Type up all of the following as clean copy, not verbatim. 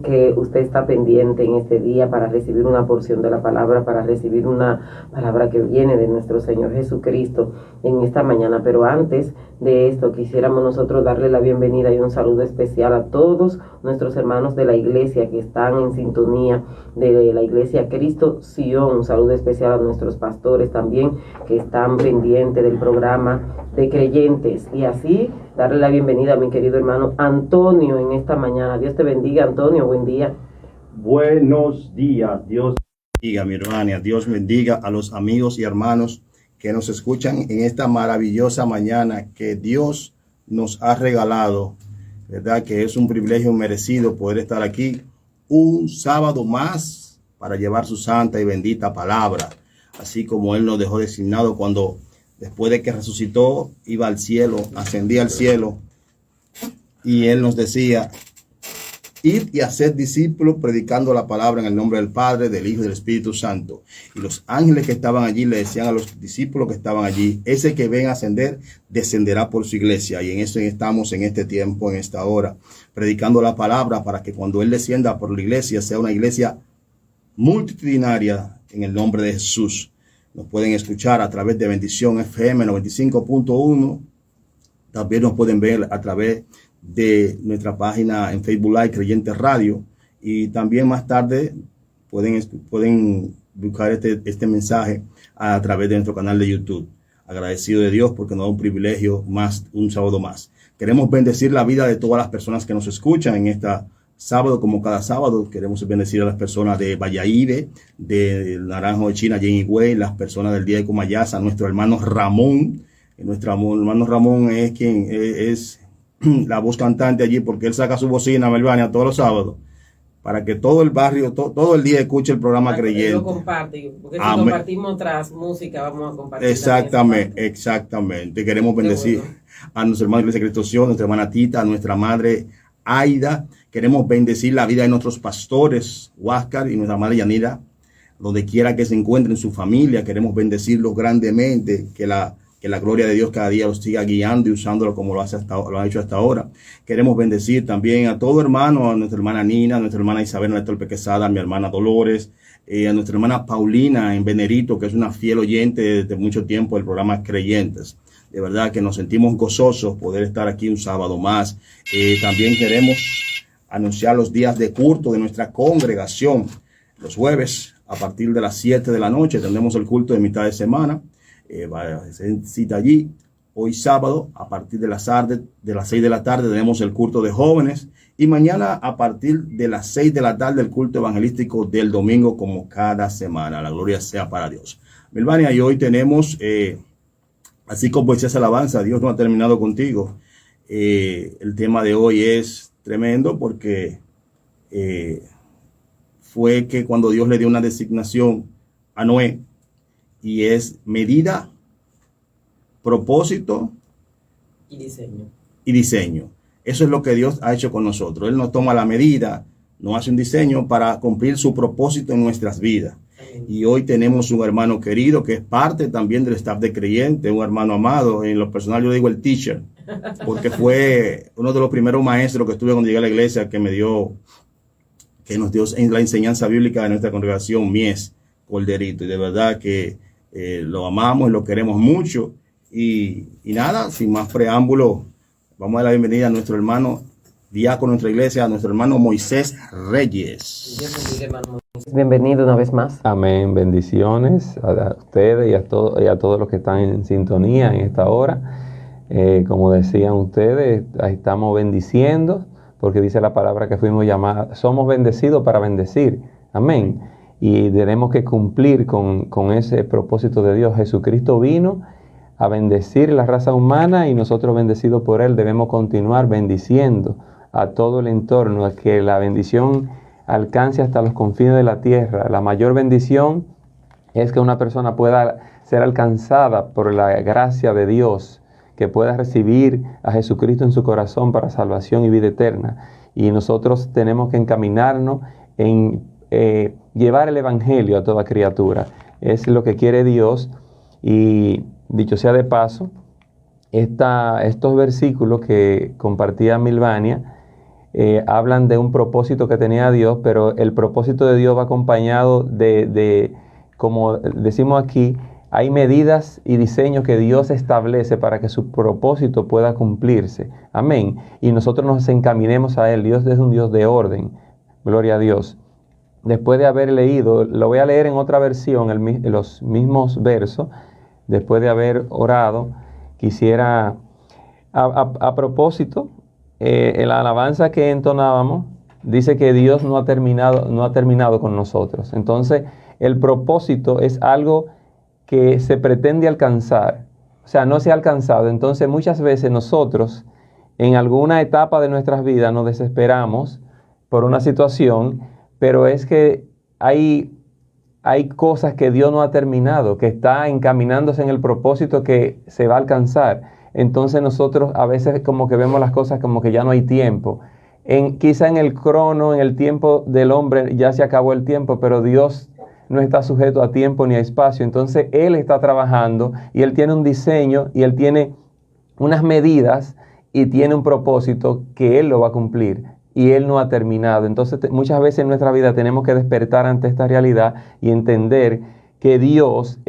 Que usted está pendiente en este día para recibir una porción de la palabra, para recibir una palabra que viene de nuestro Señor Jesucristo en esta mañana. Pero antes de esto, quisiéramos nosotros darle la bienvenida y un saludo especial a todos nuestros hermanos de la iglesia que están en sintonía de la iglesia Cristo Sion. Un saludo especial a nuestros pastores también que están pendientes del programa de creyentes. Y así darle la bienvenida a mi querido hermano Antonio en esta mañana. Dios te bendiga, Antonio, buen día. Buenos días, Dios bendiga, mi hermana, Dios bendiga a los amigos y hermanos que nos escuchan en esta maravillosa mañana que Dios nos ha regalado, ¿verdad? Que es un privilegio merecido poder estar aquí un sábado más para llevar su santa y bendita palabra, así como Él nos dejó designado cuando después de que resucitó, iba al cielo, ascendía al cielo, y Él nos decía, id y haced discípulos predicando la palabra en el nombre del Padre, del Hijo y del Espíritu Santo. Y los ángeles que estaban allí le decían a los discípulos que estaban allí, ese que ven ascender, descenderá por su iglesia. Y en eso estamos en este tiempo, en esta hora, predicando la palabra para que cuando Él descienda por la iglesia, sea una iglesia multitudinaria en el nombre de Jesús. Nos pueden escuchar a través de Bendición FM 95.1. También nos pueden ver a través de nuestra página en Facebook Live, Creyentes Radio. Y también más tarde pueden buscar este mensaje a través de nuestro canal de YouTube. Agradecido de Dios porque nos da un privilegio más, un sábado más. Queremos bendecir la vida de todas las personas que nos escuchan en esta sábado, como cada sábado. Queremos bendecir a las personas de Valladolid, de Naranjo de China, Yen Higüey, las personas del día de Comayasa, nuestro hermano Ramón. Nuestro hermano Ramón es quien es la voz cantante allí, porque él saca su bocina, Melvania, todos los sábados, para que todo el barrio, todo el día escuche el programa Creyente. Lo comparte, porque si compartimos otras música, vamos a compartir. Exactamente. Queremos bendecir a nuestro hermano Iglesia Cristo Sion, nuestra hermana Tita, a nuestra madre Aida. Queremos bendecir la vida de nuestros pastores, Huáscar y nuestra madre Yanira, donde quiera que se encuentren su familia. Queremos bendecirlos grandemente, que la gloria de Dios cada día los siga guiando y usándolo como lo ha hecho hasta ahora. Queremos bendecir también a todo hermano, a nuestra hermana Nina, a nuestra hermana Isabel Néstor Pequezada, a mi hermana Dolores, a nuestra hermana Paulina en Venerito, que es una fiel oyente desde mucho tiempo del programa Creyentes. De verdad que nos sentimos gozosos poder estar aquí un sábado más. También queremos anunciar los días de culto de nuestra congregación. Los jueves, a partir de las 7 de la noche, tendremos el culto de mitad de semana. Se cita allí. Hoy sábado, a partir de las 6 de la tarde, tenemos el culto de jóvenes. Y mañana, a partir de las 6 de la tarde, el culto evangelístico del domingo, como cada semana. La gloria sea para Dios. Melvania, y hoy tenemos, así como decías alabanza, Dios no ha terminado contigo. El tema de hoy es tremendo porque fue que cuando Dios le dio una designación a Noé, y es medida, propósito y diseño. Eso es lo que Dios ha hecho con nosotros. Él nos toma la medida, nos hace un diseño para cumplir su propósito en nuestras vidas. Y hoy tenemos un hermano querido que es parte también del staff de Creyente, un hermano amado. En lo personal yo digo el teacher, porque fue uno de los primeros maestros que estuve cuando llegué a la iglesia, que nos dio en la enseñanza bíblica de nuestra congregación, Mies Corderito. Y de verdad que lo amamos y lo queremos mucho. Y nada, sin más preámbulo, vamos a dar la bienvenida a nuestro hermano diácono de nuestra iglesia, a nuestro hermano Moisés Reyes. Bienvenido una vez más. Amén. Bendiciones a ustedes y a todos los que están en sintonía en esta hora. Como decían ustedes, estamos bendiciendo, porque dice la palabra que fuimos llamados, somos bendecidos para bendecir. Amén. Y tenemos que cumplir con ese propósito de Dios. Jesucristo vino a bendecir la raza humana y nosotros, bendecidos por Él, debemos continuar bendiciendo a todo el entorno, a que la bendición alcance hasta los confines de la tierra. La mayor bendición es que una persona pueda ser alcanzada por la gracia de Dios, que pueda recibir a Jesucristo en su corazón para salvación y vida eterna. Y nosotros tenemos que encaminarnos en llevar el evangelio a toda criatura. Es lo que quiere Dios. Y dicho sea de paso, estos versículos que compartía Milvania hablan de un propósito que tenía Dios, pero el propósito de Dios va acompañado como decimos aquí, hay medidas y diseños que Dios establece para que su propósito pueda cumplirse. Amén. Y nosotros nos encaminemos a Él. Dios es un Dios de orden. Gloria a Dios. Después de haber leído, lo voy a leer en otra versión, los mismos versos. Después de haber orado, quisiera, a propósito, en la alabanza que entonábamos, dice que Dios no ha terminado con nosotros. Entonces, el propósito es algo que se pretende alcanzar, o sea, no se ha alcanzado. Entonces, muchas veces nosotros, en alguna etapa de nuestras vidas, nos desesperamos por una situación, pero es que hay cosas que Dios no ha terminado, que está encaminándose en el propósito que se va a alcanzar. Entonces nosotros a veces como que vemos las cosas como que ya no hay tiempo. Quizá en el crono, en el tiempo del hombre ya se acabó el tiempo, pero Dios no está sujeto a tiempo ni a espacio. Entonces Él está trabajando y Él tiene un diseño y Él tiene unas medidas y tiene un propósito que Él lo va a cumplir. Y Él no ha terminado. Entonces muchas veces en nuestra vida tenemos que despertar ante esta realidad y entender que Dios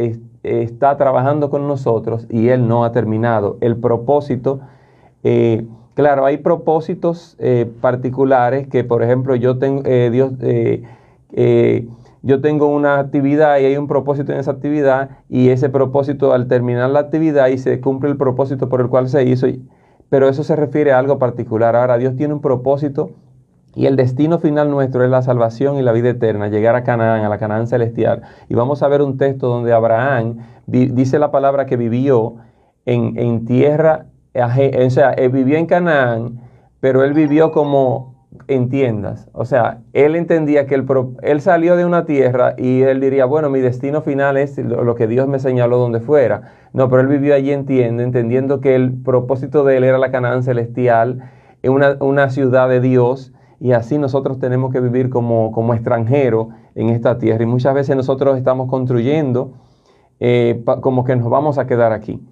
está trabajando con nosotros y Él no ha terminado. El propósito, claro, hay propósitos particulares que, por ejemplo, yo tengo una actividad y hay un propósito en esa actividad, y ese propósito, al terminar la actividad y se cumple el propósito por el cual se hizo, pero eso se refiere a algo particular. Ahora, Dios tiene un propósito y el destino final nuestro es la salvación y la vida eterna, llegar a Canaán, a la Canaán celestial. Y vamos a ver un texto donde Abraham dice la palabra que vivió en tierra, o sea, él vivió en Canaán, pero él vivió como en tiendas. O sea, él entendía que él salió de una tierra y él diría, bueno, mi destino final es lo que Dios me señaló donde fuera. No, pero él vivió allí en tienda, entendiendo que el propósito de él era la Canaán celestial, una ciudad de Dios, y así nosotros tenemos que vivir como extranjeros en esta tierra. Y muchas veces nosotros estamos construyendo como que nos vamos a quedar aquí.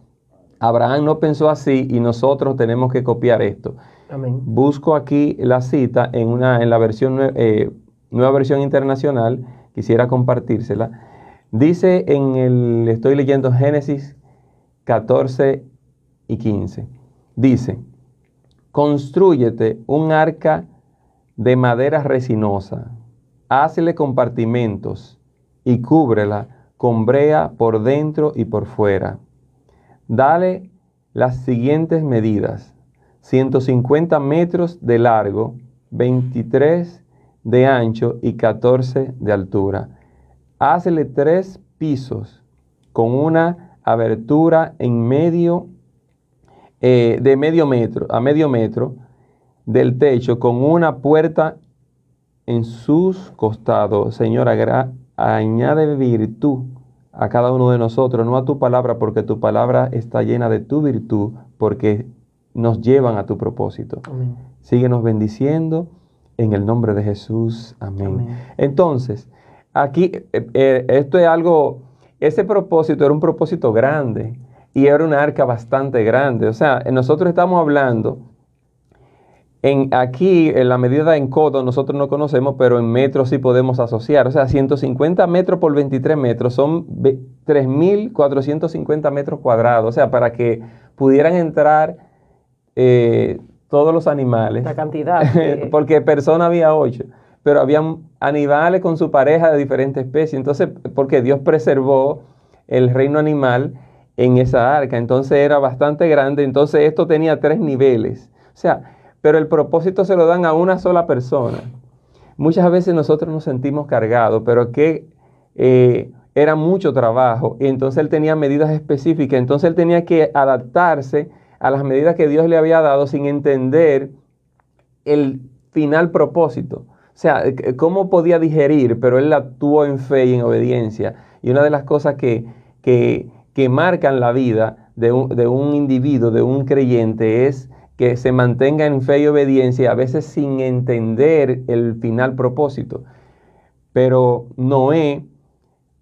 Abraham no pensó así y nosotros tenemos que copiar esto. Amén. Busco aquí la cita en la versión nueva versión internacional, quisiera compartírsela. Dice estoy leyendo Génesis 14 y 15. Dice, constrúyete un arca de madera resinosa, hazle compartimentos y cúbrela con brea por dentro y por fuera. Dale las siguientes medidas: 150 metros de largo, 23 de ancho y 14 de altura. Hazle 3 pisos con una abertura de medio metro a medio metro del techo, con una puerta en sus costados. Señora, añade virtud a cada uno de nosotros, no a tu palabra, porque tu palabra está llena de tu virtud, porque nos llevan a tu propósito. Amén. Síguenos bendiciendo en el nombre de Jesús. Amén. Amén. Entonces, aquí esto es algo, ese propósito era un propósito grande y era una arca bastante grande. O sea, nosotros estamos hablando, aquí en la medida en codo nosotros no conocemos, pero en metros sí podemos asociar. O sea, 150 metros por 23 metros son 3.450 metros cuadrados. O sea, para que pudieran entrar todos los animales. La cantidad. Porque personas había 8, pero habían animales con su pareja de diferentes especies. Entonces, porque Dios preservó el reino animal en esa arca. Entonces era bastante grande. Entonces esto tenía 3 niveles. O sea, pero el propósito se lo dan a una sola persona. Muchas veces nosotros nos sentimos cargados, pero que era mucho trabajo. Y entonces él tenía medidas específicas. Entonces él tenía que adaptarse a las medidas que Dios le había dado sin entender el final propósito. O sea, cómo podía digerir, pero él actuó en fe y en obediencia. Y una de las cosas que marcan la vida de un individuo, de un creyente, es que se mantenga en fe y obediencia, a veces sin entender el final propósito. Pero Noé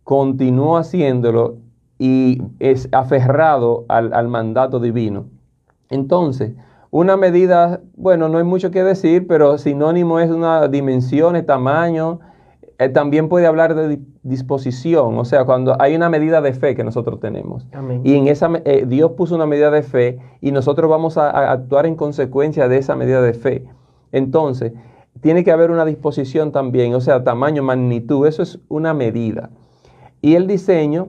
continuó haciéndolo y es aferrado al mandato divino. Entonces, una medida, bueno, no hay mucho que decir, pero sinónimo es una dimensión, tamaño. También puede hablar de disposición, o sea, cuando hay una medida de fe que nosotros tenemos. Amén. Y en esa Dios puso una medida de fe y nosotros vamos a actuar en consecuencia de esa medida de fe. Entonces, tiene que haber una disposición también, o sea, tamaño, magnitud, eso es una medida. Y el diseño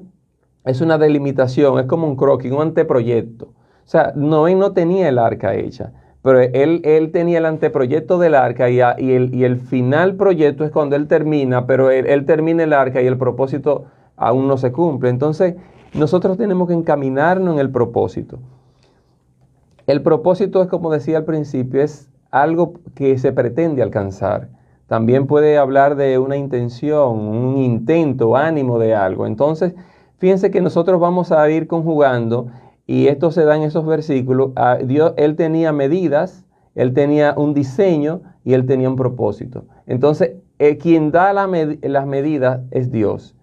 es una delimitación, es como un croquis, un anteproyecto. O sea, Noé no tenía el arca hecha, pero él tenía el anteproyecto del arca y el final proyecto es cuando él termina, pero él termina el arca y el propósito aún no se cumple. Entonces, nosotros tenemos que encaminarnos en el propósito. El propósito es, como decía al principio, es algo que se pretende alcanzar. También puede hablar de una intención, un intento, ánimo de algo. Entonces, fíjense que nosotros vamos a ir conjugando, y esto se da en esos versículos. Dios, él tenía medidas, él tenía un diseño y él tenía un propósito. Entonces, quien da las medidas es Dios.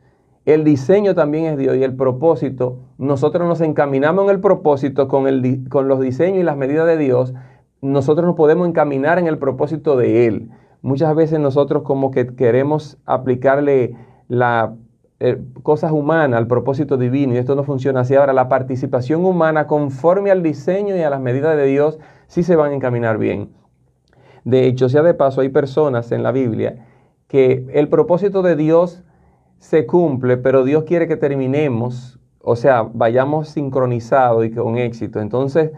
El diseño también es Dios y el propósito, nosotros nos encaminamos en el propósito con los diseños y las medidas de Dios. Nosotros nos podemos encaminar en el propósito de Él. Muchas veces nosotros como que queremos aplicarle cosas humanas al propósito divino y esto no funciona así. Ahora, la participación humana conforme al diseño y a las medidas de Dios sí se van a encaminar bien. De hecho, sea de paso, hay personas en la Biblia que el propósito de Dios se cumple, pero Dios quiere que terminemos, o sea, vayamos sincronizados y con éxito. Entonces,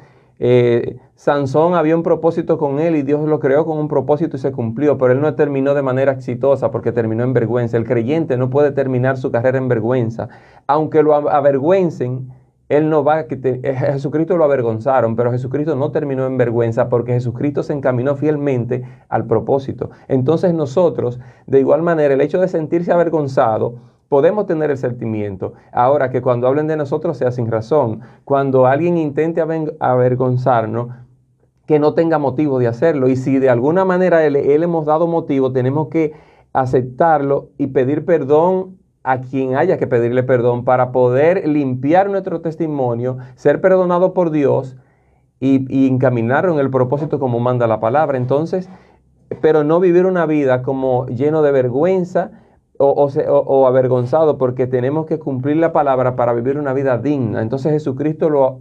Sansón había un propósito con él y Dios lo creó con un propósito y se cumplió, pero él no terminó de manera exitosa porque terminó en vergüenza. El creyente no puede terminar su carrera en vergüenza. Aunque lo avergüencen, él no va Jesucristo lo avergonzaron, pero Jesucristo no terminó en vergüenza porque Jesucristo se encaminó fielmente al propósito. Entonces nosotros, de igual manera, el hecho de sentirse avergonzado, podemos tener el sentimiento. Ahora, que cuando hablen de nosotros sea sin razón. Cuando alguien intente avergonzarnos, que no tenga motivo de hacerlo. Y si de alguna manera él hemos dado motivo, tenemos que aceptarlo y pedir perdón a quien haya que pedirle perdón para poder limpiar nuestro testimonio, ser perdonado por Dios y encaminarlo en el propósito como manda la palabra. Entonces, pero no vivir una vida como lleno de vergüenza o avergonzado, porque tenemos que cumplir la palabra para vivir una vida digna. Entonces Jesucristo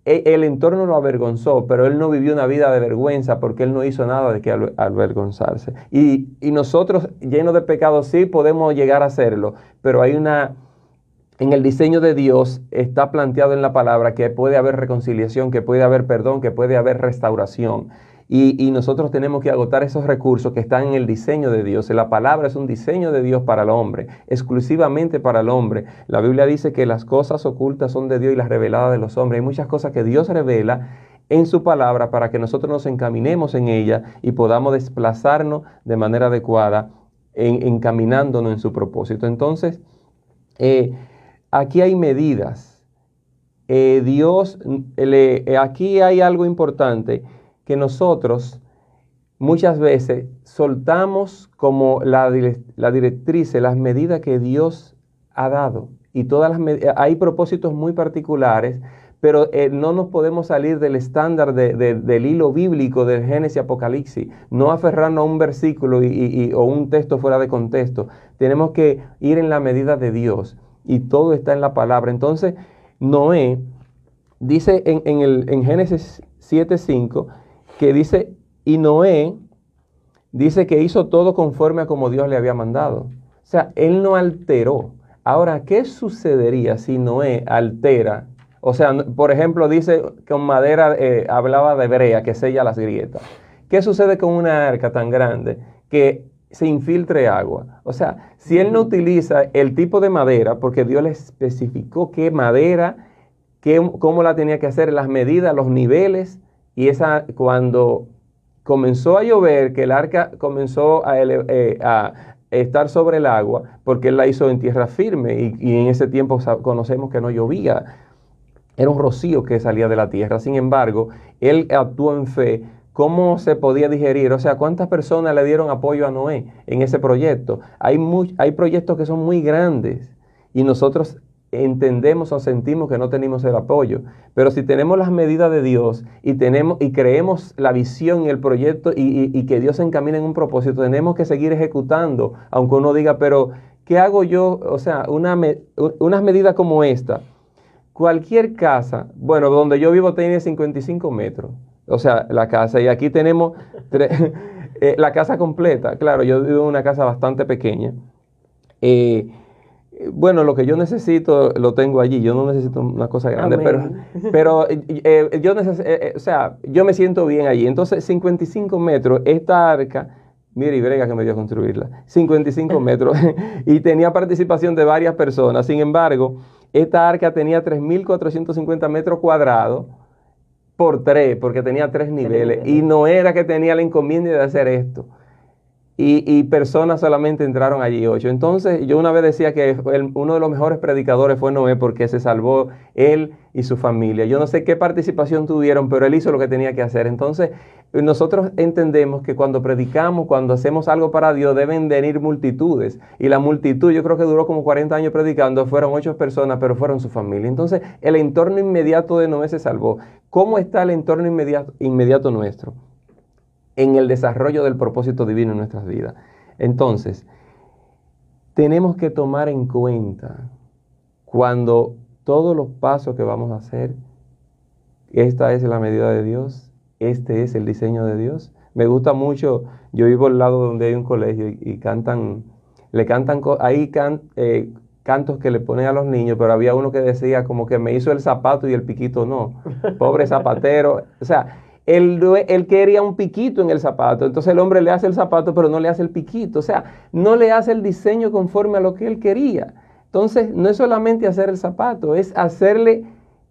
el entorno lo avergonzó, pero él no vivió una vida de vergüenza porque él no hizo nada de que avergonzarse. Y nosotros, llenos de pecados, sí podemos llegar a hacerlo, pero en el diseño de Dios está planteado en la palabra que puede haber reconciliación, que puede haber perdón, que puede haber restauración. Y nosotros tenemos que agotar esos recursos que están en el diseño de Dios. La palabra es un diseño de Dios para el hombre, exclusivamente para el hombre. La Biblia dice que las cosas ocultas son de Dios y las reveladas de los hombres. Hay muchas cosas que Dios revela en su palabra para que nosotros nos encaminemos en ella y podamos desplazarnos de manera adecuada encaminándonos en su propósito. Entonces, aquí hay medidas. Aquí hay algo importante, que nosotros muchas veces soltamos como la directriz, las medidas que Dios ha dado. Y hay propósitos muy particulares, pero no nos podemos salir del estándar del hilo bíblico del Génesis y Apocalipsis, no aferrarnos a un versículo o un texto fuera de contexto. Tenemos que ir en la medida de Dios y todo está en la palabra. Entonces, Noé dice en Génesis 7:5, que dice, y Noé dice que hizo todo conforme a como Dios le había mandado. O sea, él no alteró. Ahora, ¿qué sucedería si Noé altera? O sea, por ejemplo, dice con madera, hablaba de brea, que sella las grietas. ¿Qué sucede con una arca tan grande que se infiltre agua? O sea, si él no utiliza el tipo de madera, porque Dios le especificó qué madera, cómo la tenía que hacer, las medidas, los niveles. Y cuando comenzó a llover, que el arca comenzó a estar sobre el agua, porque él la hizo en tierra firme y en ese tiempo conocemos que no llovía, era un rocío que salía de la tierra. Sin embargo, él actuó en fe. ¿Cómo se podía digerir? O sea, ¿cuántas personas le dieron apoyo a Noé en ese proyecto? Hay proyectos que son muy grandes y nosotros entendemos o sentimos que no tenemos el apoyo. Pero si tenemos las medidas de Dios y creemos la visión y el proyecto y que Dios se encamina en un propósito, tenemos que seguir ejecutando, aunque uno diga, pero ¿qué hago yo? O sea, unas medidas como esta. Cualquier casa, bueno, donde yo vivo tiene 55 metros, o sea, la casa, y aquí tenemos la casa completa. Claro, yo vivo en una casa bastante pequeña. Bueno, lo que yo necesito lo tengo allí. Yo no necesito una cosa grande, pero o sea, yo me siento bien allí. Entonces, 55 metros, esta arca, mire, y brega que me dio a construirla, 55 metros, y tenía participación de varias personas. Sin embargo, esta arca tenía 3.450 metros cuadrados por 3, porque tenía 3 niveles, y no era que tenía la encomienda de hacer esto. Y personas solamente entraron allí 8. Entonces, yo una vez decía que uno de los mejores predicadores fue Noé, porque se salvó él y su familia. Yo no sé qué participación tuvieron, pero él hizo lo que tenía que hacer. Entonces, nosotros entendemos que cuando predicamos, cuando hacemos algo para Dios, deben venir multitudes. Y la multitud, yo creo que duró como 40 años predicando, fueron 8 personas, pero fueron su familia. Entonces, el entorno inmediato de Noé se salvó. ¿Cómo está el entorno inmediato nuestro? En el desarrollo del propósito divino en nuestras vidas. Entonces, tenemos que tomar en cuenta cuando todos los pasos que vamos a hacer, esta es la medida de Dios, este es el diseño de Dios. Me gusta mucho, yo vivo al lado donde hay un colegio y cantan, cantos que le ponen a los niños, pero había uno que decía como que me hizo el zapato y el piquito no. Pobre zapatero. O sea, él quería un piquito en el zapato, entonces el hombre le hace el zapato, pero no le hace el piquito, o sea, no le hace el diseño conforme a lo que él quería. Entonces, no es solamente hacer el zapato, es hacerle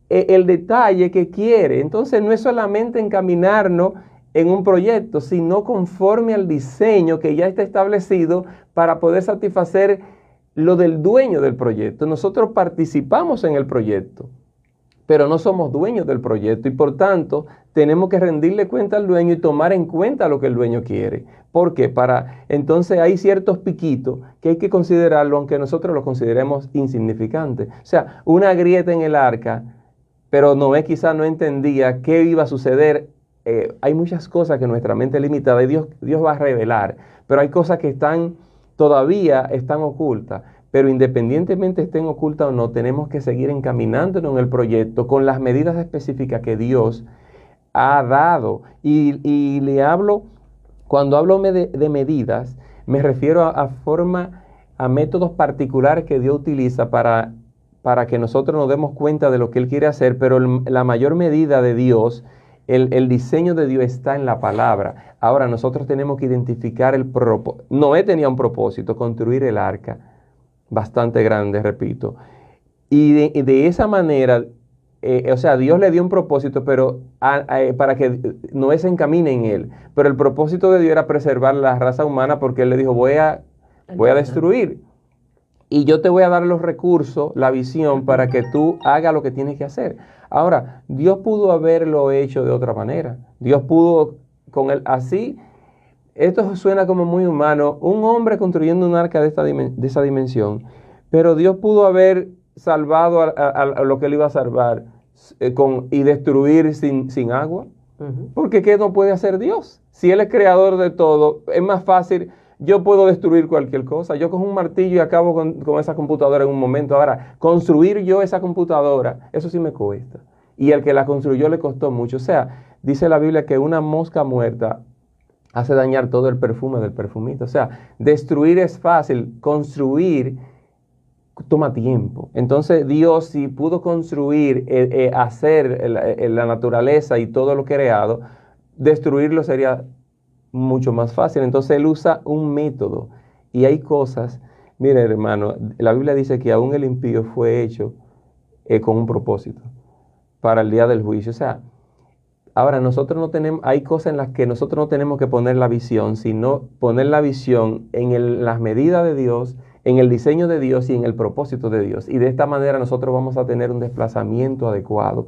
el detalle que quiere. Entonces, no es solamente encaminarnos en un proyecto, sino conforme al diseño que ya está establecido para poder satisfacer lo del dueño del proyecto. Nosotros participamos en el proyecto, pero no somos dueños del proyecto y por tanto tenemos que rendirle cuenta al dueño y tomar en cuenta lo que el dueño quiere. ¿Por qué? Entonces hay ciertos piquitos que hay que considerarlo, aunque nosotros los consideremos insignificantes. O sea, una grieta en el arca, pero Noé quizás no entendía qué iba a suceder. Hay muchas cosas que nuestra mente es limitada y Dios va a revelar, pero hay cosas que todavía están ocultas. Pero independientemente estén ocultas o no, tenemos que seguir encaminándonos en el proyecto con las medidas específicas que Dios ha dado. Y cuando hablo de medidas, me refiero a métodos particulares que Dios utiliza para que nosotros nos demos cuenta de lo que Él quiere hacer, pero la mayor medida de Dios, el diseño de Dios está en la palabra. Ahora nosotros tenemos que identificar el propósito. Noé tenía un propósito, construir el arca, bastante grande, repito. Y de esa manera, o sea, Dios le dio un propósito, pero para que Noé se encamine en él. Pero el propósito de Dios era preservar la raza humana, porque Él le dijo, voy a destruir. Y yo te voy a dar los recursos, la visión, para que tú hagas lo que tienes que hacer. Ahora, Dios pudo haberlo hecho de otra manera. Dios pudo, con él así. Esto suena como muy humano, un hombre construyendo un arca de esa dimensión, pero Dios pudo haber salvado a lo que Él iba a salvar y destruir sin agua. Porque ¿qué no puede hacer Dios? Si Él es creador de todo, es más fácil. Yo puedo destruir cualquier cosa. Yo cojo un martillo y acabo con esa computadora en un momento. Ahora, construir yo esa computadora, eso sí me cuesta. Y el que la construyó le costó mucho. O sea, dice la Biblia que una mosca muerta hace dañar todo el perfume del perfumista. O sea, destruir es fácil, construir toma tiempo. Entonces Dios, si pudo construir, hacer la naturaleza y todo lo creado, destruirlo sería mucho más fácil. Entonces Él usa un método. Y hay cosas, mire hermano, la Biblia dice que aún el impío fue hecho con un propósito para el día del juicio. O sea, ahora nosotros no tenemos, hay cosas en las que nosotros no tenemos que poner la visión, sino poner la visión en las medidas de Dios, en el diseño de Dios y en el propósito de Dios. Y de esta manera nosotros vamos a tener un desplazamiento adecuado.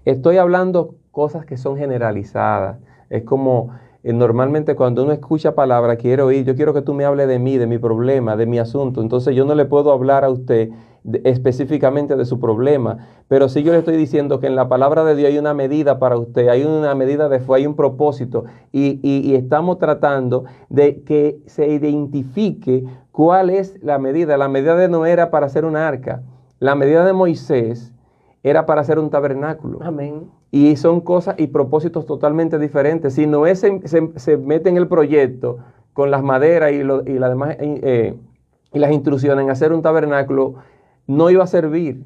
Estoy hablando cosas que son generalizadas. Es como normalmente cuando uno escucha palabra, yo quiero que tú me hables de mí, de mi problema, de mi asunto. Entonces yo no le puedo hablar a usted específicamente de su problema, pero sí yo le estoy diciendo que en la palabra de Dios hay una medida para usted, hay una medida de fe, hay un propósito, y estamos tratando de que se identifique cuál es la medida. La medida de Noé era para hacer una arca, la medida de Moisés era para hacer un tabernáculo. Amén. Y son cosas y propósitos totalmente diferentes. Si Noé se mete en el proyecto con las maderas y las instrucciones en hacer un tabernáculo, no iba a servir.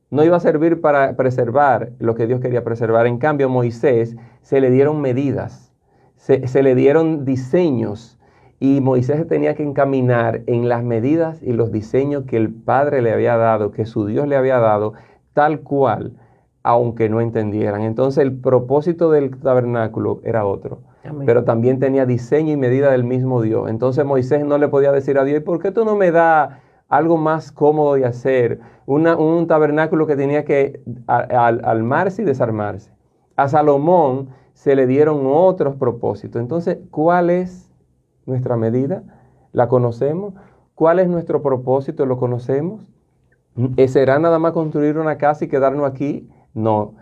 No iba a servir para preservar lo que Dios quería preservar. En cambio, a Moisés se le dieron medidas, se le dieron diseños, y Moisés tenía que encaminar en las medidas y los diseños que el Padre le había dado, que su Dios le había dado, tal cual, aunque no entendieran. Entonces el propósito del tabernáculo era otro. Amén. Pero también tenía diseño y medida del mismo Dios. Entonces Moisés no le podía decir a Dios, ¿por qué tú no me das algo más cómodo de hacer? Un tabernáculo que tenía que armarse y desarmarse. A Salomón se le dieron otros propósitos. Entonces, ¿cuál es nuestra medida? ¿La conocemos? ¿Cuál es nuestro propósito? ¿Lo conocemos? ¿Será nada más construir una casa y quedarnos aquí? No.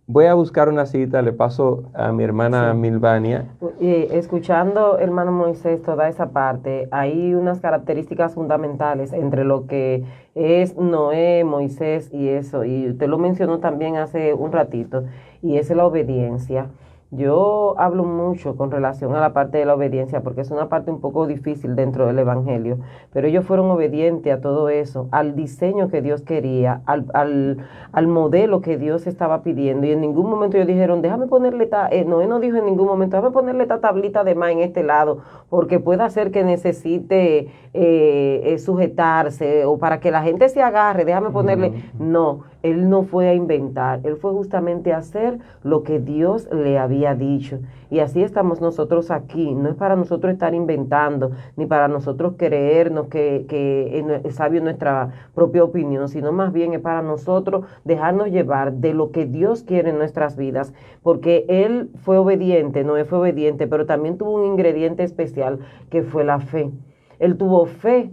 Voy a buscar una cita, le paso a mi hermana Milvania. Escuchando, hermano Moisés, toda esa parte, hay unas características fundamentales entre lo que es Noé, Moisés y eso, y usted lo mencionó también hace un ratito, y es la obediencia. Yo hablo mucho con relación a la parte de la obediencia porque es una parte un poco difícil dentro del Evangelio, pero ellos fueron obedientes a todo eso, al diseño que Dios quería, al modelo que Dios estaba pidiendo, y en ningún momento ellos dijeron, déjame ponerle, Noé no dijo en ningún momento, déjame ponerle esta tablita de más en este lado, porque puede ser que necesite sujetarse, o para que la gente se agarre, déjame ponerle, no. Él no fue a inventar, él fue justamente a hacer lo que Dios le había dicho. Y así estamos nosotros aquí. No es para nosotros estar inventando, ni para nosotros creernos que es sabio nuestra propia opinión, sino más bien es para nosotros dejarnos llevar de lo que Dios quiere en nuestras vidas. Porque él fue obediente, Noé fue obediente, pero también tuvo un ingrediente especial que fue la fe. Él tuvo fe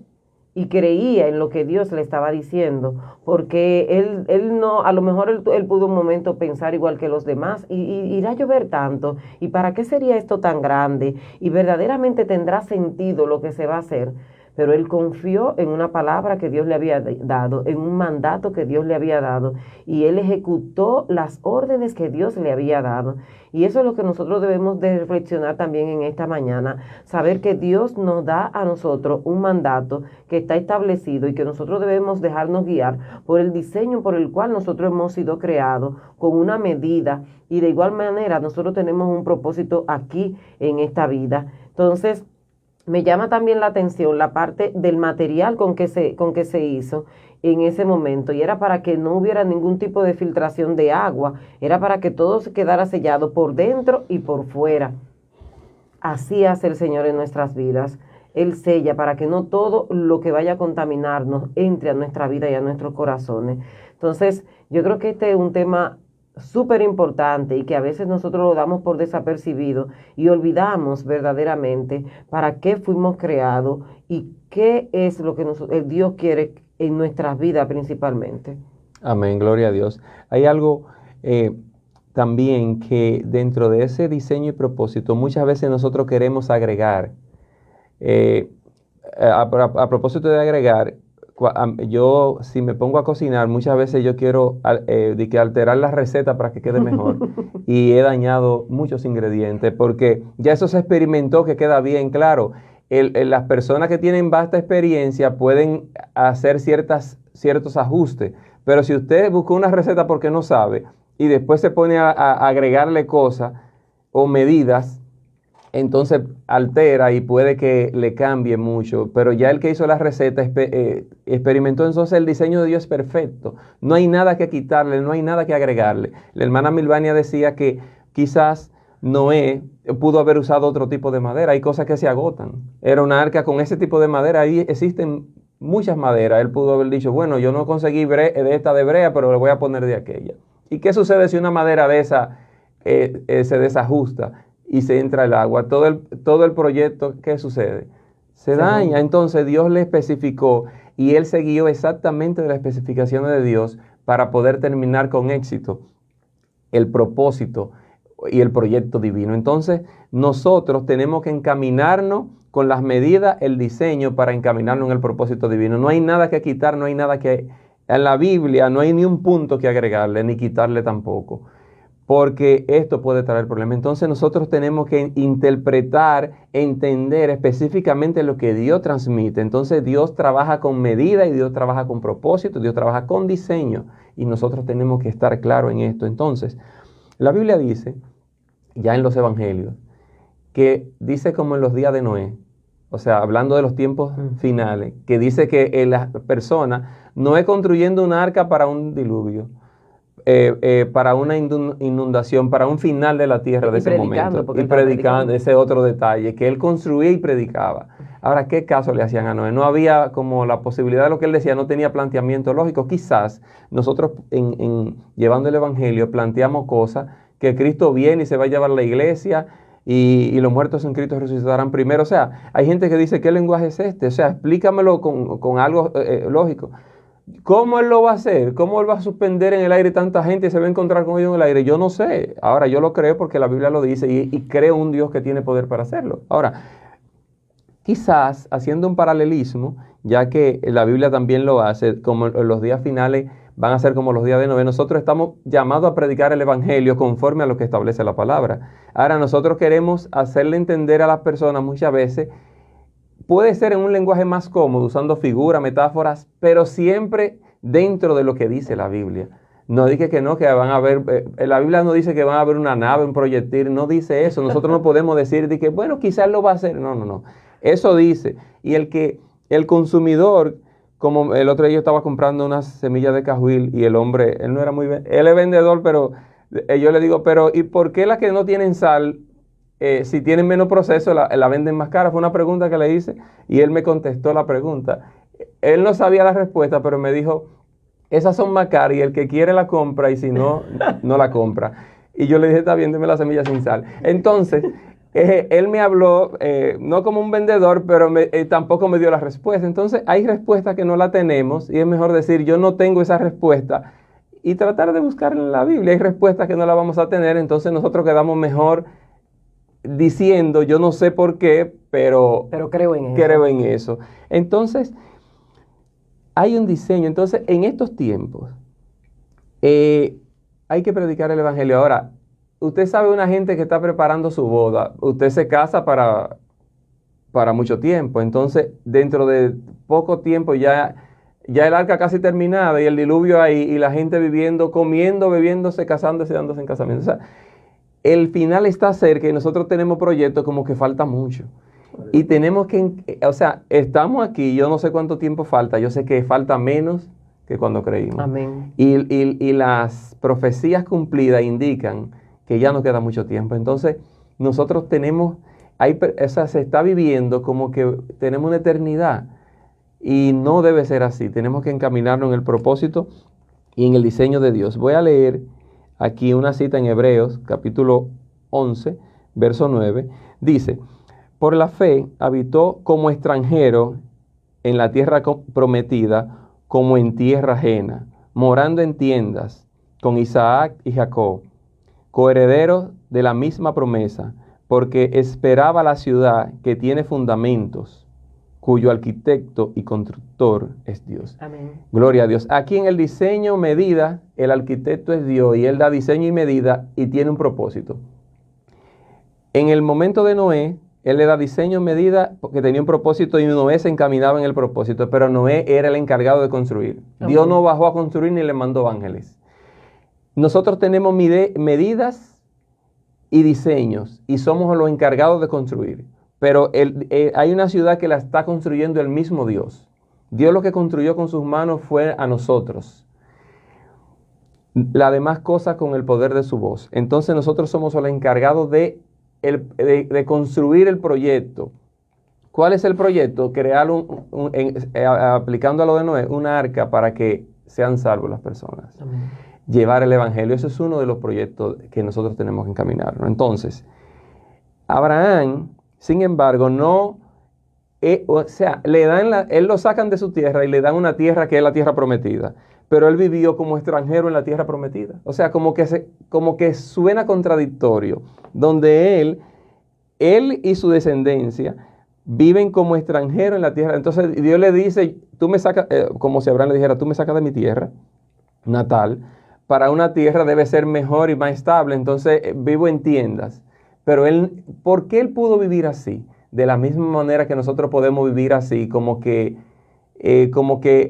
y creía en lo que Dios le estaba diciendo, porque él no, a lo mejor él pudo un momento pensar igual que los demás, y irá a llover tanto, y para qué sería esto tan grande, y verdaderamente tendrá sentido lo que se va a hacer. Pero él confió en una palabra que Dios le había dado, en un mandato que Dios le había dado, y él ejecutó las órdenes que Dios le había dado. Y eso es lo que nosotros debemos de reflexionar también en esta mañana, saber que Dios nos da a nosotros un mandato que está establecido y que nosotros debemos dejarnos guiar por el diseño por el cual nosotros hemos sido creados, con una medida, y de igual manera nosotros tenemos un propósito aquí en esta vida. Entonces, me llama también la atención la parte del material con que se hizo en ese momento, y era para que no hubiera ningún tipo de filtración de agua, era para que todo se quedara sellado por dentro y por fuera. Así hace el Señor en nuestras vidas. Él sella para que no todo lo que vaya a contaminarnos entre a nuestra vida y a nuestros corazones. Entonces, yo creo que este es un tema súper importante y que a veces nosotros lo damos por desapercibido y olvidamos verdaderamente para qué fuimos creados y qué es lo que Dios quiere en nuestras vidas principalmente. Amén, gloria a Dios. Hay algo también que dentro de ese diseño y propósito muchas veces nosotros queremos agregar. A propósito de agregar, yo si me pongo a cocinar, muchas veces yo quiero alterar la receta para que quede mejor y he dañado muchos ingredientes porque ya eso se experimentó que queda bien claro. Las personas que tienen vasta experiencia pueden hacer ciertos ajustes, pero si usted busca una receta porque no sabe y después se pone a agregarle cosas o medidas, entonces altera y puede que le cambie mucho, pero ya el que hizo la receta experimentó, entonces el diseño de Dios es perfecto, no hay nada que quitarle, no hay nada que agregarle. La hermana Milvania decía que quizás Noé pudo haber usado otro tipo de madera, hay cosas que se agotan, era una arca con ese tipo de madera, ahí existen muchas maderas, él pudo haber dicho, bueno, yo no conseguí de esta de brea, pero le voy a poner de aquella. ¿Y qué sucede si una madera de esa se desajusta y se entra el agua? Todo el proyecto, ¿qué sucede? Se daña. Entonces Dios le especificó y él se guió exactamente de las especificaciones de Dios para poder terminar con éxito el propósito y el proyecto divino. Entonces, nosotros tenemos que encaminarnos con las medidas, el diseño para encaminarnos en el propósito divino. No hay nada que quitar, no hay nada que... En la Biblia no hay ni un punto que agregarle, ni quitarle tampoco, porque esto puede traer problemas. Entonces nosotros tenemos que interpretar, entender específicamente lo que Dios transmite. Entonces Dios trabaja con medida y Dios trabaja con propósito, Dios trabaja con diseño, y nosotros tenemos que estar claros en esto. Entonces, la Biblia dice, ya en los evangelios, que dice como en los días de Noé, o sea, hablando de los tiempos finales, que dice que las personas, Noé construyendo un arca para un diluvio, para una inundación, para un final de la tierra de ese momento. Y predicando, ese otro detalle, que él construía y predicaba. Ahora, ¿qué caso le hacían a Noé? No había como la posibilidad de lo que él decía, no tenía planteamiento lógico. Quizás nosotros llevando el evangelio planteamos cosas que Cristo viene y se va a llevar a la iglesia y los muertos en Cristo resucitarán primero. O sea, hay gente que dice, ¿qué lenguaje es este? O sea, explícamelo con algo lógico. ¿Cómo él lo va a hacer? ¿Cómo él va a suspender en el aire tanta gente y se va a encontrar con ellos en el aire? Yo no sé. Ahora, yo lo creo porque la Biblia lo dice y creo un Dios que tiene poder para hacerlo. Ahora, quizás haciendo un paralelismo, ya que la Biblia también lo hace, como los días finales van a ser como los días de Noé, nosotros estamos llamados a predicar el evangelio conforme a lo que establece la palabra. Ahora, nosotros queremos hacerle entender a las personas muchas veces, puede ser en un lenguaje más cómodo, usando figuras, metáforas, pero siempre dentro de lo que dice la Biblia. No dice que no, que van a haber, la Biblia no dice que van a haber una nave, un proyectil, no dice eso. Nosotros no podemos decir de que, bueno, quizás lo va a hacer. No. Eso dice. Y el consumidor, como el otro día yo estaba comprando unas semillas de cajuil y el hombre, él no era muy, él es vendedor, pero yo le digo, pero ¿y por qué las que no tienen sal, si tienen menos proceso, la venden más cara? Fue una pregunta que le hice y él me contestó la pregunta. Él no sabía la respuesta, pero me dijo, esas son más caras y el que quiere la compra y si no, no la compra. Y yo le dije, está bien, deme la semilla sin sal. Entonces, él me habló, no como un vendedor, pero tampoco me dio la respuesta. Entonces, hay respuestas que no la tenemos y es mejor decir, yo no tengo esa respuesta y tratar de buscarla en la Biblia. Hay respuestas que no la vamos a tener, entonces nosotros quedamos mejor diciendo, yo no sé por qué, pero creo en eso. Entonces, hay un diseño. Entonces, en estos tiempos, hay que predicar el evangelio. Ahora, usted sabe una gente que está preparando su boda. Usted se casa para mucho tiempo. Entonces, dentro de poco tiempo ya el arca casi terminada y el diluvio ahí y la gente viviendo, comiendo, bebiéndose, casándose, dándose en casamiento. O sea, el final está cerca y nosotros tenemos proyectos como que falta mucho. Y tenemos que, o sea, estamos aquí, yo no sé cuánto tiempo falta, yo sé que falta menos que cuando creímos. Amén. Y las profecías cumplidas indican que ya no queda mucho tiempo. Entonces, nosotros tenemos, o sea, se está viviendo como que tenemos una eternidad y no debe ser así. Tenemos que encaminarnos en el propósito y en el diseño de Dios. Voy a leer aquí una cita en Hebreos, capítulo 11, verso 9. Dice, por la fe habitó como extranjero en la tierra prometida, como en tierra ajena, morando en tiendas con Isaac y Jacob, coherederos de la misma promesa, porque esperaba la ciudad que tiene fundamentos, cuyo arquitecto y constructor es Dios. Amén. Gloria a Dios. Aquí en el diseño, medida, el arquitecto es Dios y Él da diseño y medida y tiene un propósito. En el momento de Noé, Él le da diseño y medida porque tenía un propósito y Noé se encaminaba en el propósito, pero Noé era el encargado de construir. Amén. Dios no bajó a construir ni le mandó ángeles. Nosotros tenemos medidas y diseños y somos los encargados de construir. Pero hay una ciudad que la está construyendo el mismo Dios. Dios lo que construyó con sus manos fue a nosotros. La demás cosa con el poder de su voz. Entonces nosotros somos los encargados de construir el proyecto. ¿Cuál es el proyecto? Crear, aplicando a lo de Noé, una arca para que sean salvos las personas. Amén. Llevar el evangelio. Ese es uno de los proyectos que nosotros tenemos que encaminarnos. Entonces, Abraham, sin embargo, no o sea, él lo sacan de su tierra y le dan una tierra que es la tierra prometida. Pero él vivió como extranjero en la tierra prometida. O sea, como que suena contradictorio, donde él y su descendencia viven como extranjeros en la tierra. Entonces Dios le dice, tú me sacas, como si Abraham le dijera, tú me sacas de mi tierra natal, para una tierra debe ser mejor y más estable, entonces vivo en tiendas. Pero ¿por qué él pudo vivir así? De la misma manera que nosotros podemos vivir así, como que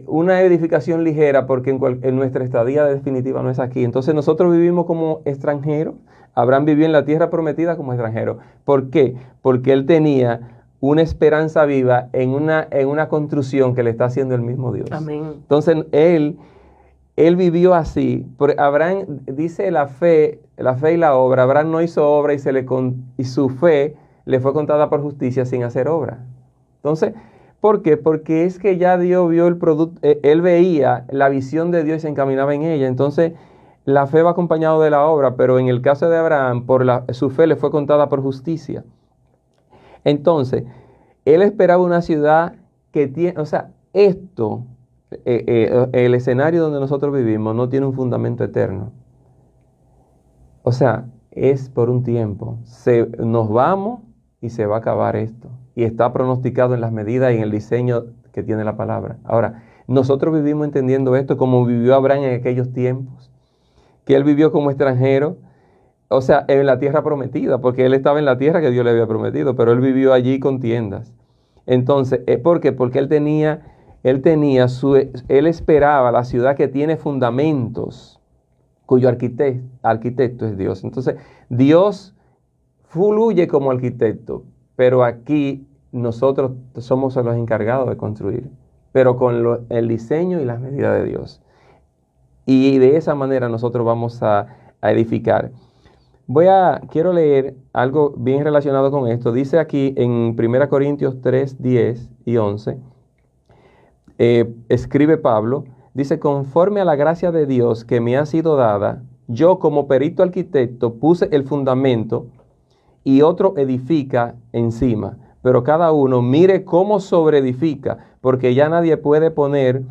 una edificación ligera, porque en nuestra estadía definitiva no es aquí. Entonces nosotros vivimos como extranjeros. Abraham vivió en la tierra prometida como extranjero. ¿Por qué? Porque él tenía una esperanza viva en una construcción que le está haciendo el mismo Dios. Amén. Entonces él vivió así. Abraham dice la fe y la obra. Abraham no hizo obra y su fe le fue contada por justicia sin hacer obra. Entonces, ¿por qué? Porque es que ya Dios vio el producto, él veía la visión de Dios y se encaminaba en ella. Entonces, la fe va acompañado de la obra, pero en el caso de Abraham, su fe le fue contada por justicia. Entonces, él esperaba una ciudad que tiene, o sea, el escenario donde nosotros vivimos no tiene un fundamento eterno. O sea, es por un tiempo. Nos vamos y se va a acabar esto. Y está pronosticado en las medidas y en el diseño que tiene la palabra. Ahora, nosotros vivimos entendiendo esto como vivió Abraham en aquellos tiempos, que él vivió como extranjero, o sea, en la tierra prometida, porque él estaba en la tierra que Dios le había prometido, pero él vivió allí con tiendas. Entonces, ¿por qué? Porque él esperaba la ciudad que tiene fundamentos, cuyo arquitecto es Dios. Entonces, Dios fluye como arquitecto, pero aquí nosotros somos los encargados de construir, pero con el diseño y las medidas de Dios. Y de esa manera nosotros vamos a edificar. Quiero leer algo bien relacionado con esto. Dice aquí en 1 Corintios 3, 10 y 11, escribe Pablo, dice, conforme a la gracia de Dios que me ha sido dada, yo como perito arquitecto puse el fundamento y otro edifica encima. Pero cada uno mire cómo sobreedifica, porque ya nadie puede poner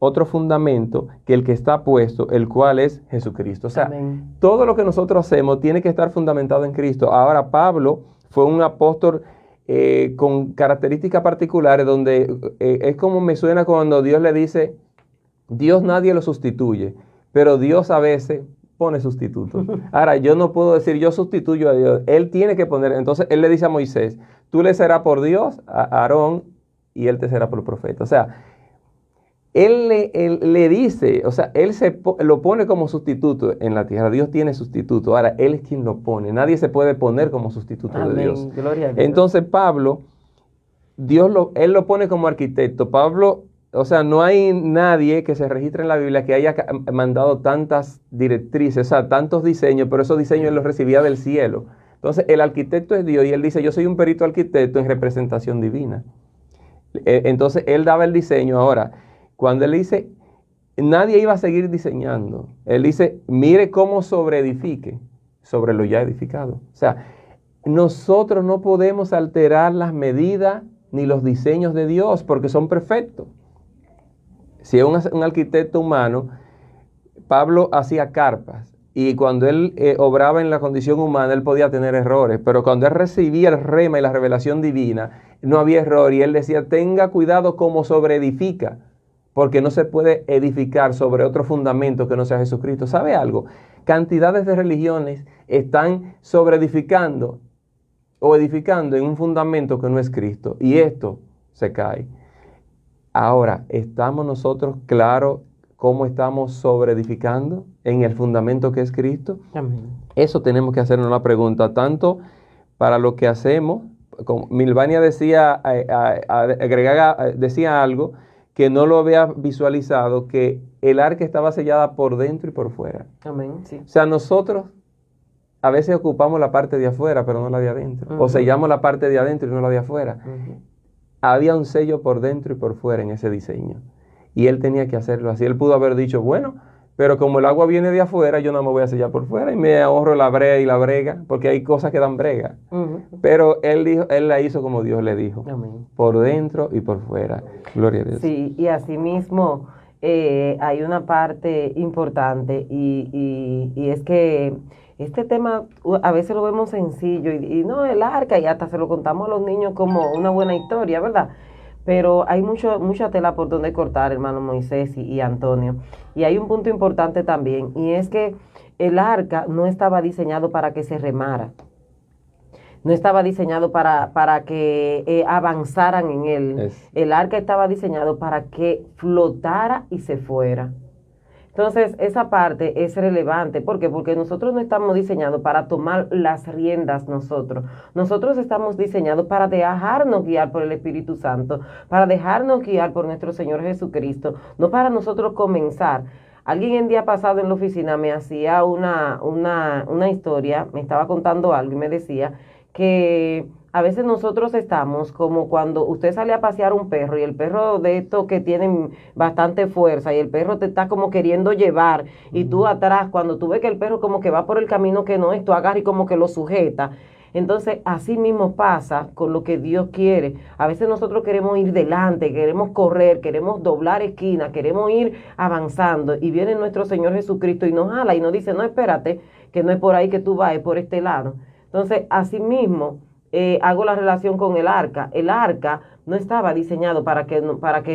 otro fundamento que el que está puesto, el cual es Jesucristo. O sea, Amén. Todo lo que nosotros hacemos tiene que estar fundamentado en Cristo. Ahora, Pablo fue un apóstol con características particulares, donde es como me suena cuando Dios le dice, Dios nadie lo sustituye, pero Dios a veces pone sustitutos. Ahora, yo no puedo decir yo sustituyo a Dios. Él tiene que poner, entonces él le dice a Moisés, tú le serás por Dios, a Aarón, y él te será por profeta. O sea, él le dice, o sea, él lo pone como sustituto en la tierra. Dios tiene sustituto. Ahora, él es quien lo pone. Nadie se puede poner como sustituto Amén. de Dios. Gloria a Dios. Entonces, Pablo, él lo pone como arquitecto. Pablo, o sea, no hay nadie que se registre en la Biblia que haya mandado tantas directrices, o sea, tantos diseños, pero esos diseños él los recibía del cielo. Entonces, el arquitecto es Dios y él dice, yo soy un perito arquitecto en representación divina. Entonces, él daba el diseño. Ahora, cuando él dice, nadie iba a seguir diseñando. Él dice, mire cómo sobreedifique sobre lo ya edificado. O sea, nosotros no podemos alterar las medidas ni los diseños de Dios porque son perfectos. Si es un arquitecto humano, Pablo hacía carpas y cuando él obraba en la condición humana, él podía tener errores, pero cuando él recibía el rema y la revelación divina, no había error y él decía, tenga cuidado cómo sobreedifica, porque no se puede edificar sobre otro fundamento que no sea Jesucristo. ¿Sabe algo? Cantidades de religiones están sobreedificando o edificando en un fundamento que no es Cristo y esto se cae. Ahora, ¿estamos nosotros claros cómo estamos sobreedificando en el fundamento que es Cristo? Amén. Eso tenemos que hacernos la pregunta, tanto para lo que hacemos, como Milvania decía algo que no lo había visualizado, que el arca estaba sellada por dentro y por fuera. Amén, sí. O sea, nosotros a veces ocupamos la parte de afuera, pero no la de adentro. O sellamos la parte de adentro y no la de afuera. Había un sello por dentro y por fuera en ese diseño. Y él tenía que hacerlo así. Él pudo haber dicho, bueno, pero como el agua viene de afuera, yo no me voy a sellar por fuera y me ahorro la brea y la brega, porque hay cosas que dan brega. Pero él la hizo como Dios le dijo, Amén. por dentro y por fuera. Gloria a Dios. Sí, y asimismo hay una parte importante y es que este tema a veces lo vemos sencillo y no, el arca, y hasta se lo contamos a los niños como una buena historia, ¿verdad? Pero hay mucha tela por donde cortar, hermano Moisés y Antonio. Y hay un punto importante también, y es que el arca no estaba diseñado para que se remara. No estaba diseñado para que avanzaran en él. El arca estaba diseñado para que flotara y se fuera. Entonces, esa parte es relevante. ¿Por qué? Porque nosotros no estamos diseñados para tomar las riendas nosotros. Nosotros estamos diseñados para dejarnos guiar por el Espíritu Santo, para dejarnos guiar por nuestro Señor Jesucristo, no para nosotros comenzar. Alguien el día pasado en la oficina me hacía una historia, me estaba contando algo y me decía que a veces nosotros estamos como cuando usted sale a pasear un perro y el perro de estos que tienen bastante fuerza y el perro te está como queriendo llevar y tú atrás, cuando tú ves que el perro como que va por el camino que no es, tú agarras y como que lo sujeta. Entonces, así mismo pasa con lo que Dios quiere. A veces nosotros queremos ir delante, queremos correr, queremos doblar esquinas, queremos ir avanzando y viene nuestro Señor Jesucristo y nos jala y nos dice, no, espérate, que no es por ahí que tú vas, es por este lado. Entonces, así mismo hago la relación con el arca. El arca no estaba diseñado para que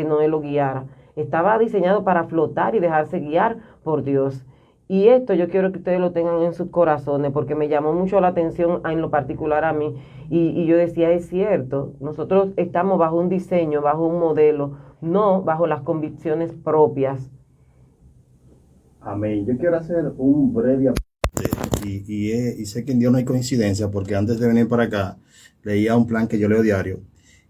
Noé lo guiara. Estaba diseñado para flotar y dejarse guiar por Dios. Y esto yo quiero que ustedes lo tengan en sus corazones porque me llamó mucho la atención en lo particular a mí. Y yo decía, es cierto, nosotros estamos bajo un diseño, bajo un modelo, no bajo las convicciones propias. Amén. Yo quiero hacer un breve y sé que en Dios no hay coincidencia, porque antes de venir para acá leía un plan que yo leo diario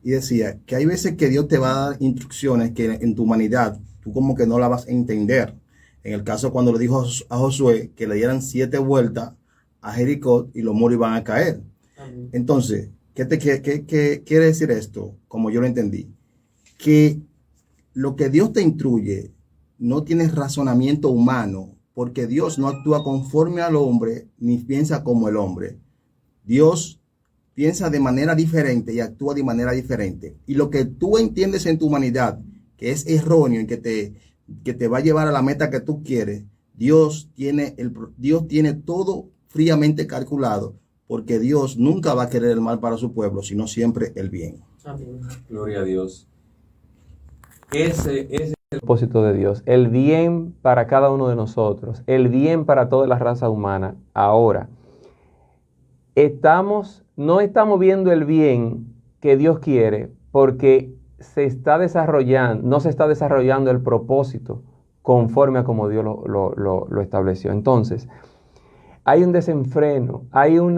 y decía que hay veces que Dios te va a dar instrucciones que en tu humanidad tú como que no la vas a entender. En el caso cuando le dijo a Josué que le dieran 7 vueltas a Jericó y los muros iban a caer. Amén. Entonces, ¿qué quiere decir esto? Como yo lo entendí, que lo que Dios te instruye no tiene razonamiento humano, porque Dios no actúa conforme al hombre ni piensa como el hombre. Dios piensa de manera diferente y actúa de manera diferente. Y lo que tú entiendes en tu humanidad, que es erróneo y que te va a llevar a la meta que tú quieres, Dios tiene todo fríamente calculado, porque Dios nunca va a querer el mal para su pueblo, sino siempre el bien. Amén. Gloria a Dios. Ese es el propósito de Dios, el bien para cada uno de nosotros, el bien para toda la raza humana. Ahora, no estamos viendo el bien que Dios quiere porque no se está desarrollando el propósito conforme a como Dios lo estableció. Entonces, hay un desenfreno, hay un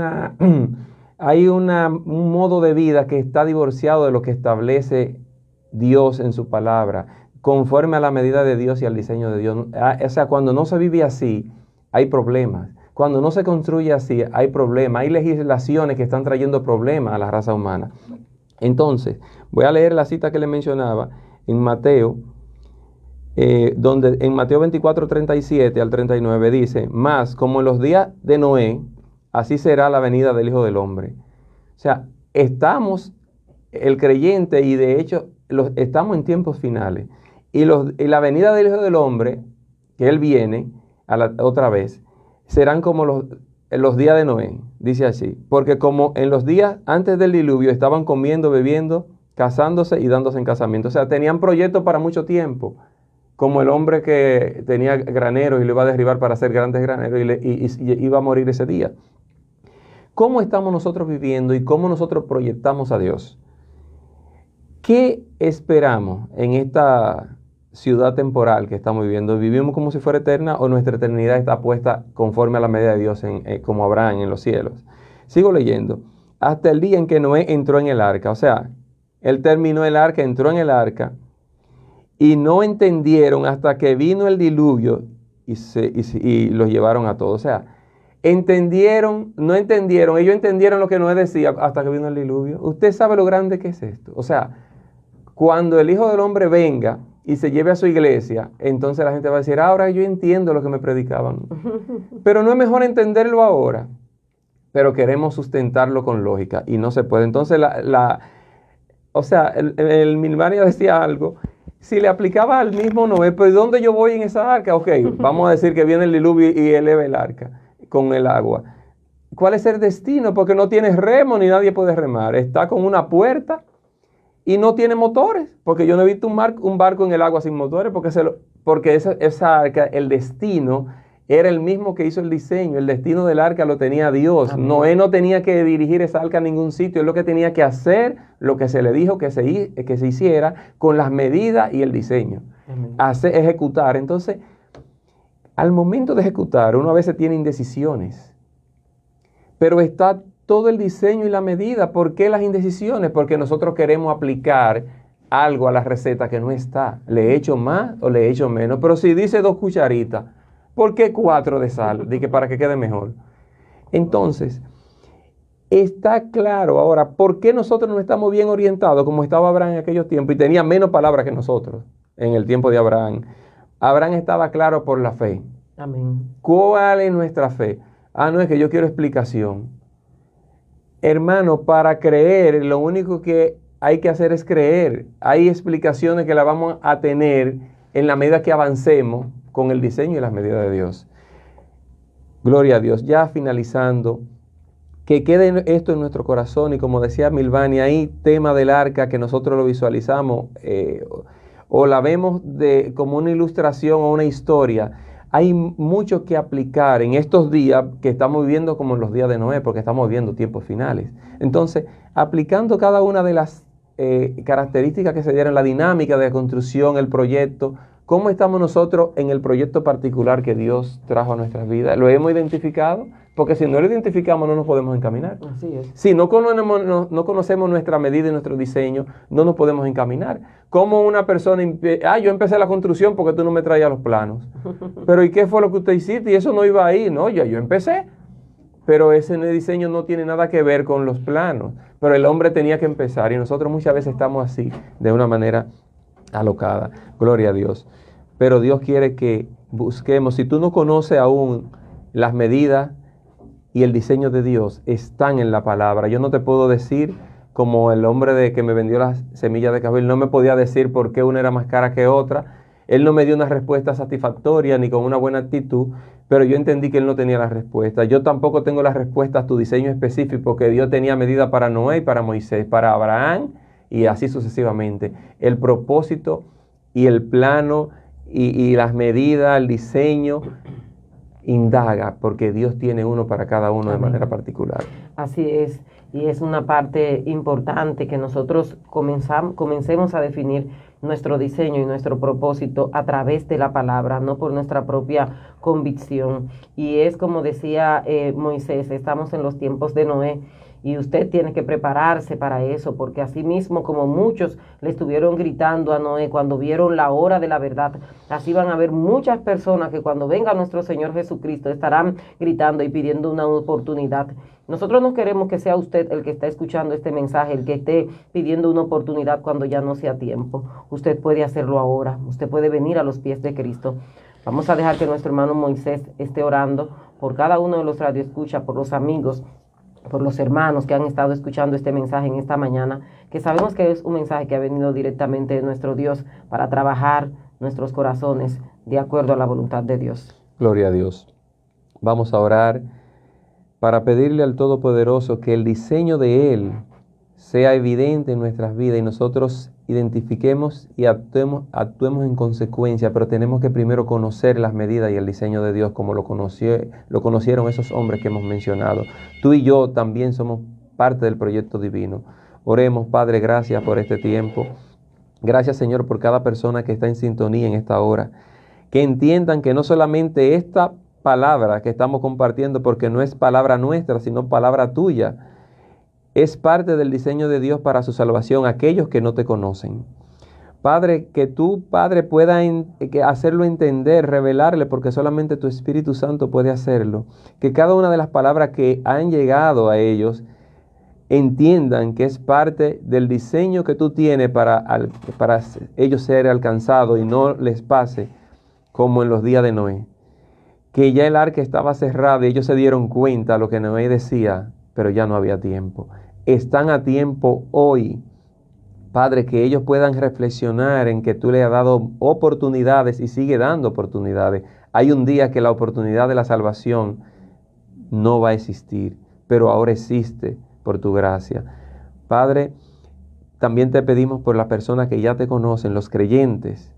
modo de vida que está divorciado de lo que establece Dios en su palabra, conforme a la medida de Dios y al diseño de Dios. O sea, cuando no se vive así, hay problemas. Cuando no se construye así, hay problemas. Hay legislaciones que están trayendo problemas a la raza humana. Entonces, voy a leer la cita que le mencionaba en Mateo, donde en Mateo 24, 37 al 39 dice, más como en los días de Noé, así será la venida del Hijo del Hombre. O sea, el creyente, y de hecho estamos en tiempos finales. Y la venida del Hijo del Hombre, que Él viene otra vez, serán como los días de Noé, dice así. Porque como en los días antes del diluvio estaban comiendo, bebiendo, casándose y dándose en casamiento. O sea, tenían proyectos para mucho tiempo. Como el hombre que tenía graneros y lo iba a derribar para hacer grandes graneros y iba a morir ese día. ¿Cómo estamos nosotros viviendo y cómo nosotros proyectamos a Dios? ¿Qué esperamos en esta ciudad temporal que estamos viviendo? ¿Vivimos como si fuera eterna o nuestra eternidad está puesta conforme a la medida de Dios como Abraham en los cielos? Sigo leyendo. Hasta el día en que Noé entró en el arca. O sea, él terminó el arca, entró en el arca y no entendieron hasta que vino el diluvio y los llevaron a todos. O sea, no entendieron, ellos entendieron lo que Noé decía hasta que vino el diluvio. Usted sabe lo grande que es esto. O sea, cuando el Hijo del Hombre venga, y se lleve a su iglesia, entonces la gente va a decir, ahora yo entiendo lo que me predicaban. Pero no es mejor entenderlo ahora, pero queremos sustentarlo con lógica y no se puede. Entonces, el Milvania decía algo, si le aplicaba al mismo Noé, pero ¿dónde yo voy en esa arca? Ok, vamos a decir que viene el diluvio y eleva el arca con el agua. ¿Cuál es el destino? Porque no tienes remo ni nadie puede remar. Está con una puerta y no tiene motores, porque yo no he visto un barco en el agua sin motores, porque esa arca, el destino era el mismo que hizo el diseño. El destino del arca lo tenía Dios. Amén. Noé no tenía que dirigir esa arca a ningún sitio. Él lo que tenía que hacer, lo que se le dijo que se hiciera con las medidas y el diseño. Ejecutar. Entonces, al momento de ejecutar, uno a veces tiene indecisiones. Pero está todo el diseño y la medida. ¿Por qué las indecisiones? Porque nosotros queremos aplicar algo a la receta que no está. ¿Le echo más o le echo menos? Pero si dice 2 cucharitas, ¿por qué 4 de sal? Dije para que quede mejor. Entonces, está claro ahora por qué nosotros no estamos bien orientados como estaba Abraham en aquellos tiempos y tenía menos palabras que nosotros en el tiempo de Abraham. Abraham estaba claro por la fe. Amén. ¿Cuál es nuestra fe? No es que yo quiero explicación. Hermano, para creer, lo único que hay que hacer es creer. Hay explicaciones que las vamos a tener en la medida que avancemos con el diseño y las medidas de Dios. Gloria a Dios. Ya finalizando, que quede esto en nuestro corazón y como decía Milvani, hay tema del arca que nosotros lo visualizamos o la vemos como una ilustración o una historia. Hay mucho que aplicar en estos días que estamos viviendo como en los días de Noé, porque estamos viviendo tiempos finales. Entonces, aplicando cada una de las características que se dieron, la dinámica de la construcción, el proyecto, ¿cómo estamos nosotros en el proyecto particular que Dios trajo a nuestras vidas? ¿Lo hemos identificado? Porque si no lo identificamos no nos podemos encaminar. Así es. Si no conocemos nuestra medida y nuestro diseño, no nos podemos encaminar. Como una persona, yo empecé la construcción porque tú no me traías los planos. Pero ¿y qué fue lo que usted hiciste? Y eso no iba ahí. No, yo empecé. Pero ese diseño no tiene nada que ver con los planos. Pero el hombre tenía que empezar y nosotros muchas veces estamos así, de una manera alocada. Gloria a Dios. Pero Dios quiere que busquemos. Si tú no conoces aún las medidas y el diseño de Dios, están en la palabra. Yo no te puedo decir, como el hombre que me vendió las semillas de café, no me podía decir por qué una era más cara que otra. Él no me dio una respuesta satisfactoria ni con una buena actitud, pero yo entendí que él no tenía la respuesta. Yo tampoco tengo la respuesta a tu diseño específico, porque Dios tenía medida para Noé y para Moisés, para Abraham y así sucesivamente. El propósito y el plano y las medidas, el diseño, indaga, porque Dios tiene uno para cada uno. Amén. De manera particular. Así es, y es una parte importante que nosotros comencemos a definir nuestro diseño y nuestro propósito a través de la palabra, no por nuestra propia convicción. Y es como decía Moisés, estamos en los tiempos de Noé, y usted tiene que prepararse para eso, porque así mismo como muchos le estuvieron gritando a Noé cuando vieron la hora de la verdad, así van a haber muchas personas que cuando venga nuestro Señor Jesucristo estarán gritando y pidiendo una oportunidad. Nosotros no queremos que sea usted el que está escuchando este mensaje, el que esté pidiendo una oportunidad cuando ya no sea tiempo. Usted puede hacerlo ahora, usted puede venir a los pies de Cristo. Vamos a dejar que nuestro hermano Moisés esté orando por cada uno de los radioescuchas, por los amigos, por los hermanos que han estado escuchando este mensaje en esta mañana, que sabemos que es un mensaje que ha venido directamente de nuestro Dios para trabajar nuestros corazones de acuerdo a la voluntad de Dios. Gloria a Dios. Vamos a orar para pedirle al Todopoderoso que el diseño de Él sea evidente en nuestras vidas y nosotros identifiquemos y actuemos en consecuencia, pero tenemos que primero conocer las medidas y el diseño de Dios como lo conocieron esos hombres que hemos mencionado. Tú y yo también somos parte del proyecto divino. Oremos, Padre, gracias por este tiempo. Gracias, Señor, por cada persona que está en sintonía en esta hora. Que entiendan que no solamente esta palabra que estamos compartiendo, porque no es palabra nuestra, sino palabra tuya, es parte del diseño de Dios para su salvación, aquellos que no te conocen. Padre, que tú, Padre, pueda hacerlo entender, revelarle, porque solamente tu Espíritu Santo puede hacerlo. Que cada una de las palabras que han llegado a ellos entiendan que es parte del diseño que tú tienes para ellos ser alcanzados y no les pase como en los días de Noé. Que ya el arca estaba cerrada y ellos se dieron cuenta de lo que Noé decía, pero ya no había tiempo. Están a tiempo hoy, Padre, que ellos puedan reflexionar en que tú le has dado oportunidades y sigue dando oportunidades. Hay un día que la oportunidad de la salvación no va a existir, pero ahora existe por tu gracia. Padre, también te pedimos por las personas que ya te conocen, los creyentes,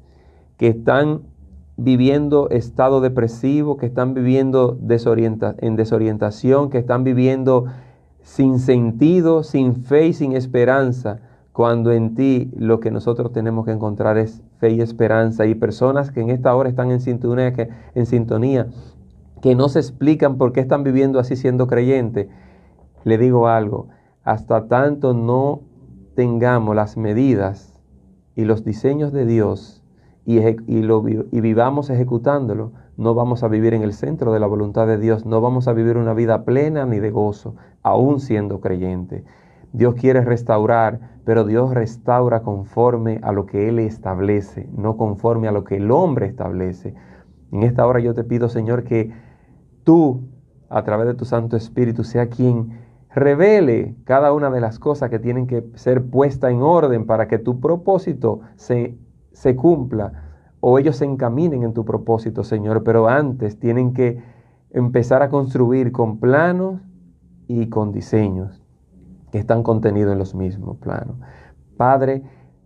que están viviendo estado depresivo, que están viviendo en desorientación, que están viviendo sin sentido, sin fe y sin esperanza, cuando en ti lo que nosotros tenemos que encontrar es fe y esperanza. Y personas que en esta hora están en sintonía, que no se explican por qué están viviendo así siendo creyentes. Le digo algo, hasta tanto no tengamos las medidas y los diseños de Dios y vivamos ejecutándolo, no vamos a vivir en el centro de la voluntad de Dios, no vamos a vivir una vida plena ni de gozo, aún siendo creyente. Dios quiere restaurar, pero Dios restaura conforme a lo que Él establece, no conforme a lo que el hombre establece. En esta hora yo te pido, Señor, que tú, a través de tu Santo Espíritu, sea quien revele cada una de las cosas que tienen que ser puestas en orden para que tu propósito se cumpla, o ellos se encaminen en tu propósito, Señor. Pero antes tienen que empezar a construir con planos y con diseños que están contenidos en los mismos planos. Padre,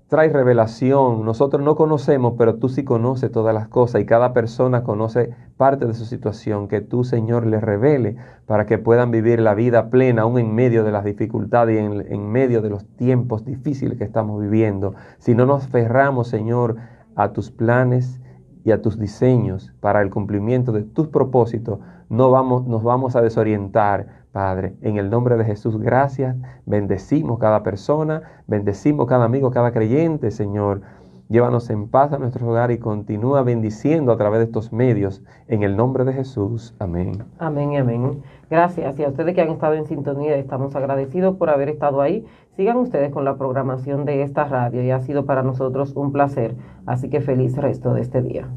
trae revelación. Nosotros no conocemos, pero tú sí conoces todas las cosas y cada persona conoce parte de su situación. Que tú, Señor, les revele para que puedan vivir la vida plena aún en medio de las dificultades y en medio de los tiempos difíciles que estamos viviendo. Si no nos aferramos, Señor, a tus planes y a tus diseños para el cumplimiento de tus propósitos, nos vamos a desorientar, Padre. En el nombre de Jesús, gracias. Bendecimos cada persona, bendecimos cada amigo, cada creyente, Señor. Llévanos en paz a nuestro hogar y continúa bendiciendo a través de estos medios. En el nombre de Jesús. Amén. Amén y amén. Gracias. Y a ustedes que han estado en sintonía, estamos agradecidos por haber estado ahí. Sigan ustedes con la programación de esta radio y ha sido para nosotros un placer. Así que feliz resto de este día.